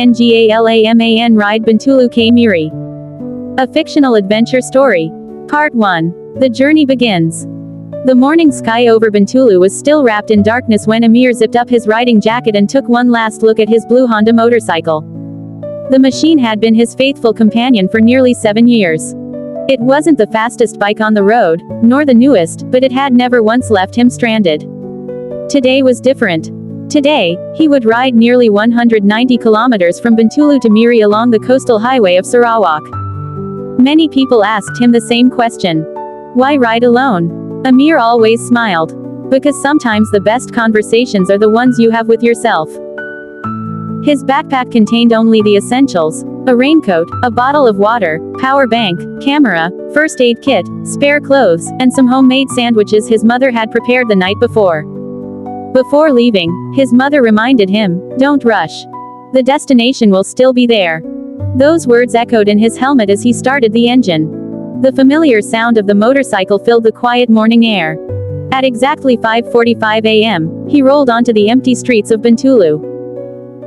PENGALAMAN Ride Bintulu K MIRI. A fictional adventure story. Part 1. The journey begins. The morning sky over Bintulu was still wrapped in darkness when Amir zipped up his riding jacket and took one last look at his blue Honda motorcycle. The machine had been his faithful companion for nearly 7 years. It wasn't the fastest bike on the road, nor the newest, but it had never once left him stranded. Today was different. Today, he would ride nearly 190 kilometers from Bintulu to Miri along the coastal highway of Sarawak. Many people asked him the same question. Why ride alone? Amir always smiled. Because sometimes the best conversations are the ones you have with yourself. His backpack contained only the essentials: a raincoat, a bottle of water, power bank, camera, first aid kit, spare clothes, and some homemade sandwiches his mother had prepared the night before. Before leaving, his mother reminded him, "Don't rush. The destination will still be there." Those words echoed in his helmet as he started the engine. The familiar sound of the motorcycle filled the quiet morning air. At exactly 5:45 a.m., he rolled onto the empty streets of Bintulu.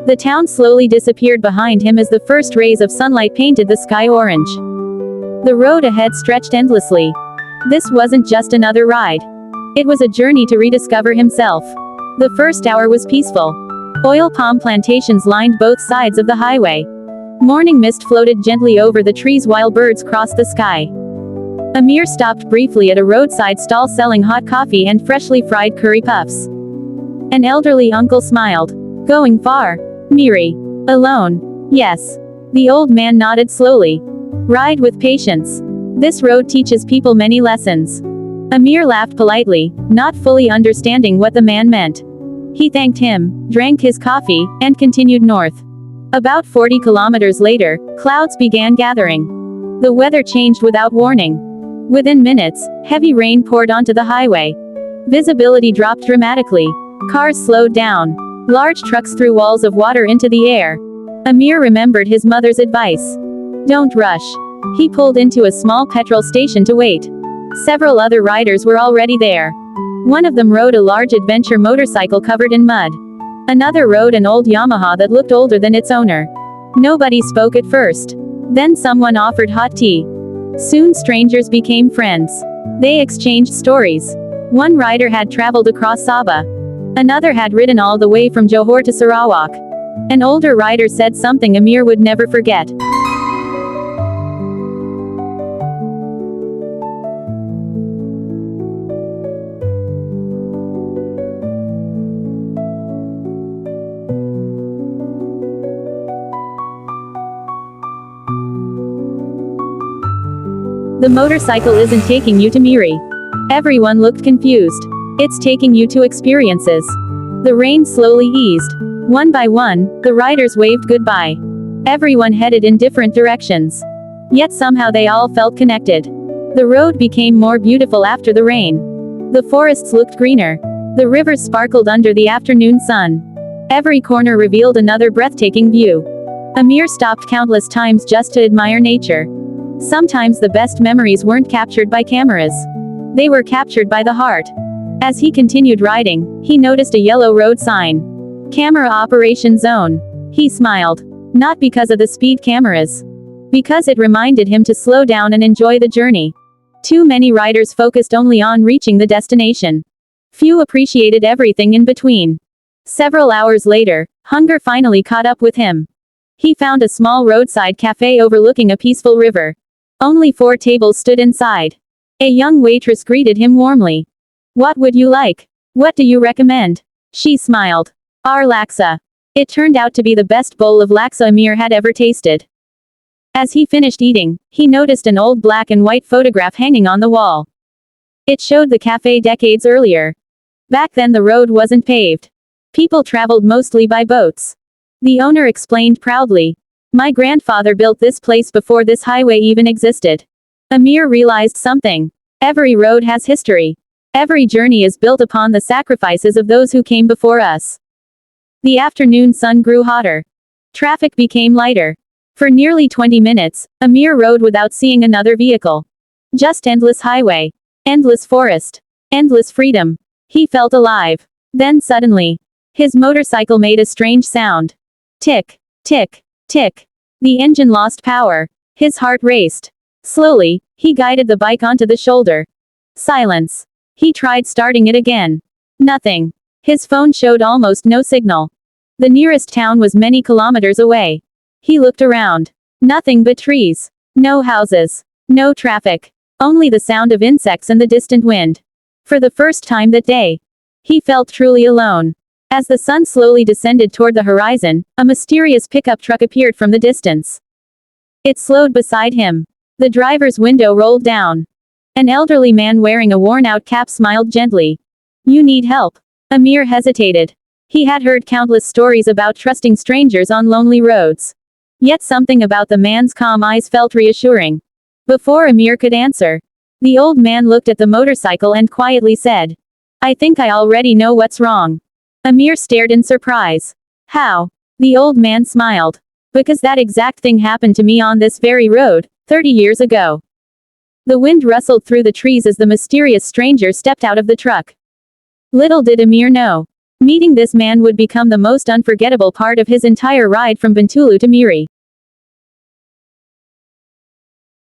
The town slowly disappeared behind him as the first rays of sunlight painted the sky orange. The road ahead stretched endlessly. This wasn't just another ride. It was a journey to rediscover himself. The first hour was peaceful. Oil palm plantations lined both sides of the highway. Morning mist floated gently over the trees while birds crossed the sky. Amir stopped briefly at a roadside stall selling hot coffee and freshly fried curry puffs. An elderly uncle smiled. "Going far? Miri. Alone?" "Yes." The old man nodded slowly. "Ride with patience. This road teaches people many lessons." Amir laughed politely, not fully understanding what the man meant. He thanked him, drank his coffee, and continued north. About 40 kilometers later, clouds began gathering. The weather changed without warning. Within minutes, heavy rain poured onto the highway. Visibility dropped dramatically. Cars slowed down. Large trucks threw walls of water into the air. Amir remembered his mother's advice. "Don't rush." He pulled into a small petrol station to wait. Several other riders were already there. One of them rode a large adventure motorcycle covered in mud. Another rode an old Yamaha that looked older than its owner. Nobody spoke at first. Then someone offered hot tea. Soon strangers became friends. They exchanged stories. One rider had traveled across Sabah. Another had ridden all the way from Johor to Sarawak. An older rider said something Amir would never forget. The motorcycle isn't taking you to Miri. Everyone looked confused. It's taking you to experiences. The rain slowly eased. One by one, the riders waved goodbye. Everyone headed in different directions. Yet somehow they all felt connected. The road became more beautiful after the rain. The forests looked greener. The rivers sparkled under the afternoon sun. Every corner revealed another breathtaking view. Amir stopped countless times just to admire nature. Sometimes the best memories weren't captured by cameras. They were captured by the heart. As he continued riding, he noticed a yellow road sign. Camera Operation Zone. He smiled. Not because of the speed cameras. Because it reminded him to slow down and enjoy the journey. Too many riders focused only on reaching the destination. Few appreciated everything in between. Several hours later, hunger finally caught up with him. He found a small roadside cafe overlooking a peaceful river. Only 4 tables stood inside. A young waitress greeted him warmly. "What would you like? What do you recommend?" She smiled. "Our laksa." It turned out to be the best bowl of laksa Amir had ever tasted. As he finished eating, he noticed an old black and white photograph hanging on the wall. It showed the cafe decades earlier. Back then the road wasn't paved. People traveled mostly by boats. The owner explained proudly. "My grandfather built this place before this highway even existed." Amir realized something. Every road has history. Every journey is built upon the sacrifices of those who came before us. The afternoon sun grew hotter. Traffic became lighter. For nearly 20 minutes, Amir rode without seeing another vehicle. Just endless highway. Endless forest. Endless freedom. He felt alive. Then suddenly, his motorcycle made a strange sound. Tick, tick. Tick. The engine lost power. His heart raced. Slowly, he guided the bike onto the shoulder. Silence. He tried starting it again. Nothing. His phone showed almost no signal. The nearest town was many kilometers away. He looked around. Nothing but trees. No houses. No traffic. Only the sound of insects and the distant wind. For the first time that day, he felt truly alone. As the sun slowly descended toward the horizon, a mysterious pickup truck appeared from the distance. It slowed beside him. The driver's window rolled down. An elderly man wearing a worn-out cap smiled gently. "You need help." Amir hesitated. He had heard countless stories about trusting strangers on lonely roads. Yet something about the man's calm eyes felt reassuring. Before Amir could answer, the old man looked at the motorcycle and quietly said, "I think I already know what's wrong." Amir stared in surprise. "How?" The old man smiled. "Because that exact thing happened to me on this very road, 30 years ago." The wind rustled through the trees as the mysterious stranger stepped out of the truck. Little did Amir know, meeting this man would become the most unforgettable part of his entire ride from Bintulu to Miri.